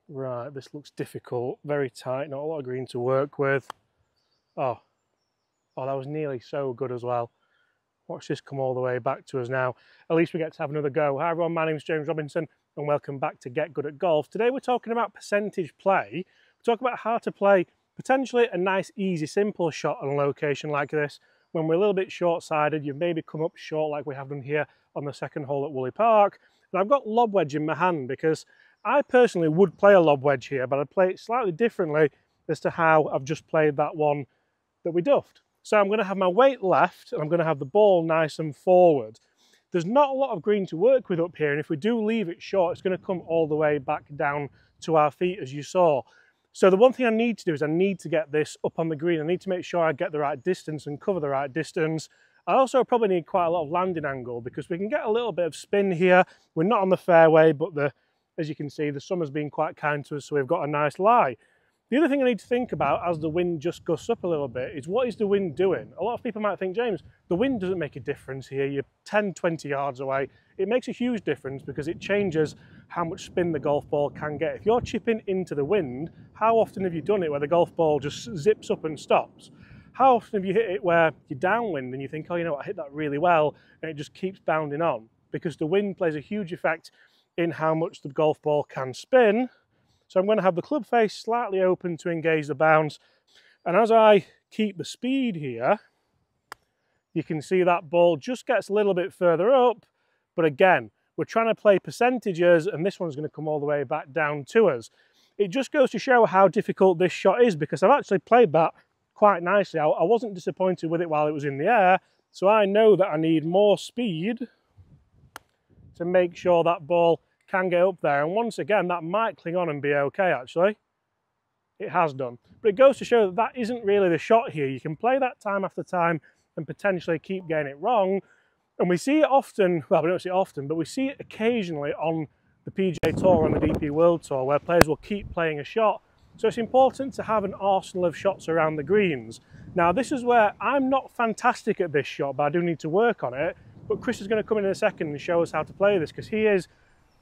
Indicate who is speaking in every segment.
Speaker 1: Right, this looks difficult, very tight, not a lot of green to work with. Oh, oh, that was nearly so good as well. Watch this come all the way back to us now. At least we get to have another go. Hi everyone, my name's James Robinson and welcome back to Get Good at Golf. Today we're talking about percentage play. We're talking about how to play potentially a nice, easy, simple shot on a location like this when we're a little bit short-sided. You've maybe come up short like we have done here on the second hole at Woolley Park. And I've got lob wedge in my hand because I personally would play a lob wedge here, but I'd play it slightly differently as to how I've just played that one that we duffed. So I'm going to have my weight left and I'm going to have the ball nice and forward. There's not a lot of green to work with up here, and if we do leave it short, it's going to come all the way back down to our feet, as you saw. So the one thing I need to do is I need to get this up on the green. I need to make sure I get the right distance and cover the right distance. I also probably need quite a lot of landing angle because we can get a little bit of spin here. We're not on the fairway, but as you can see, the summer's been quite kind to us, so we've got a nice lie. The other thing I need to think about as the wind just gusts up a little bit is what is the wind doing? A lot of people might think, James, the wind doesn't make a difference here. You're 10, 20 yards away. It makes a huge difference because it changes how much spin the golf ball can get. If you're chipping into the wind, how often have you done it where the golf ball just zips up and stops? How often have you hit it where you're downwind and you think, oh, you know what, I hit that really well, and it just keeps bounding on? Because the wind plays a huge effect in how much the golf ball can spin. So I'm going to have the club face slightly open to engage the bounce. And as I keep the speed here, you can see that ball just gets a little bit further up. But again, we're trying to play percentages and this one's going to come all the way back down to us. It just goes to show how difficult this shot is because I've actually played that quite nicely. I wasn't disappointed with it while it was in the air. So I know that I need more speed to make sure that ball can get up there, and once again that might cling on and be okay. Actually it has done, but it goes to show that that isn't really the shot here. You can play that time after time and potentially keep getting it wrong, and we see it often. Well, we don't see it often, but we see it occasionally on the PGA Tour, on the DP World Tour, where players will keep playing a shot. So it's important to have an arsenal of shots around the greens. Now this is where I'm not fantastic at this shot, but I do need to work on it. But Chris is going to come in a second and show us how to play this, because he is,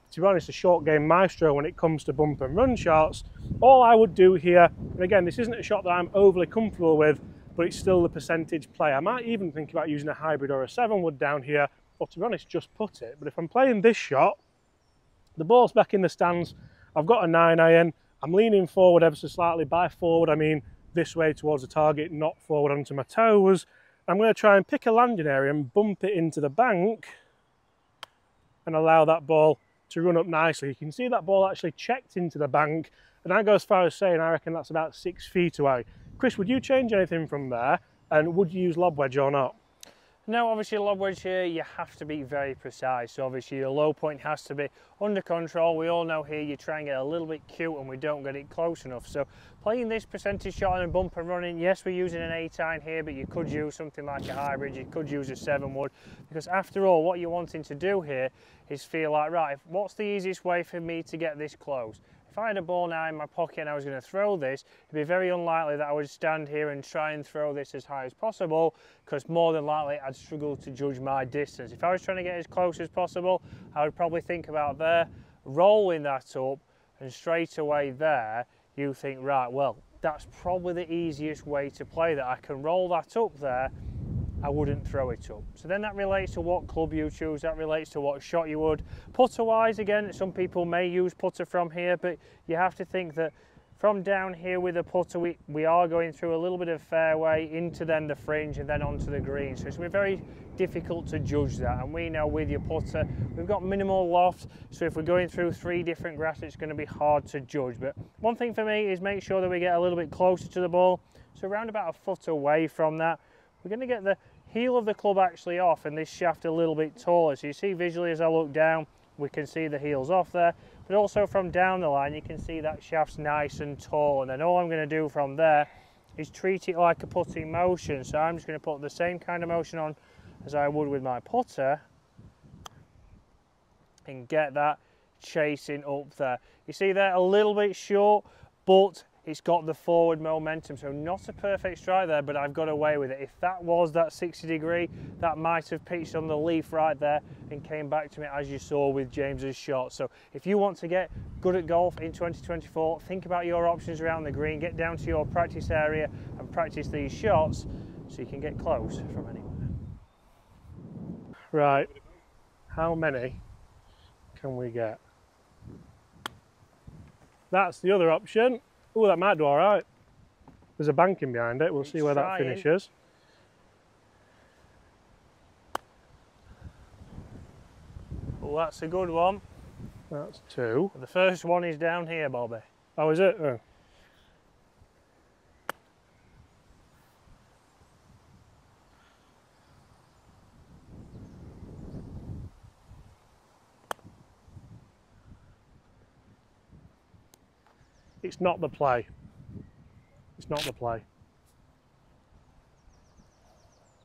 Speaker 1: to be honest, a short game maestro when it comes to bump and run shots. All I would do here, and again, this isn't a shot that I'm overly comfortable with, but it's still the percentage play. I might even think about using a hybrid or a 7-wood down here, or to be honest, just put it. But if I'm playing this shot, the ball's back in the stands, I've got a 9-iron, I'm leaning forward ever so slightly. By forward, I mean this way towards the target, not forward onto my toes. I'm going to try and pick a landing area and bump it into the bank and allow that ball to run up nicely. You can see that ball actually checked into the bank, and I go as far as saying I reckon that's about 6 feet away. Chris, would you change anything from there, and would you use lob wedge or not?
Speaker 2: No, obviously lob wedge here, you have to be very precise. So obviously your low point has to be under control. We all know here you try and get a little bit cute and we don't get it close enough. So playing this percentage shot and bump and running, yes, we're using an 8-iron here, but you could use something like a hybrid, you could use a 7-wood, because after all, what you're wanting to do here is feel like, right, what's the easiest way for me to get this close? If I had a ball now in my pocket and I was going to throw this, it'd be very unlikely that I would stand here and try and throw this as high as possible, because more than likely I'd struggle to judge my distance. If I was trying to get as close as possible, I would probably think about there, rolling that up, and straight away there, you think, right, well, that's probably the easiest way to play that. I can roll that up there, I wouldn't throw it up. So then that relates to what club you choose, that relates to what shot you would. Putter wise, again, some people may use putter from here, but you have to think that from down here with a putter, we are going through a little bit of fairway into then the fringe and then onto the green. So it's going to be very difficult to judge that. And we know with your putter, we've got minimal loft. So if we're going through 3 different grass, it's going to be hard to judge. But one thing for me is make sure that we get a little bit closer to the ball. So around about a foot away from that, we're going to get the heel of the club actually off and this shaft a little bit taller. So you see visually as I look down, we can see the heels off there, but also from down the line you can see that shaft's nice and tall, and then all I'm going to do from there is treat it like a putting motion. So I'm just going to put the same kind of motion on as I would with my putter and get that chasing up there. You see that a little bit short, but It's got the forward momentum, so not a perfect strike there, but I've got away with it. If that was that 60 degree, that might have pitched on the leaf right there and came back to me, as you saw with James's shot. So if you want to get good at golf in 2024, think about your options around the green, get down to your practice area and practice these shots so you can get close from anywhere.
Speaker 1: Right, how many can we get? That's the other option. Oh, that might do all right. There's a banking behind it. We'll see where that finishes.
Speaker 2: Oh, that's a good one.
Speaker 1: That's 2.
Speaker 2: The first one is down here, Bobby.
Speaker 1: Oh, is it? Oh. It's not the play. It's not the play.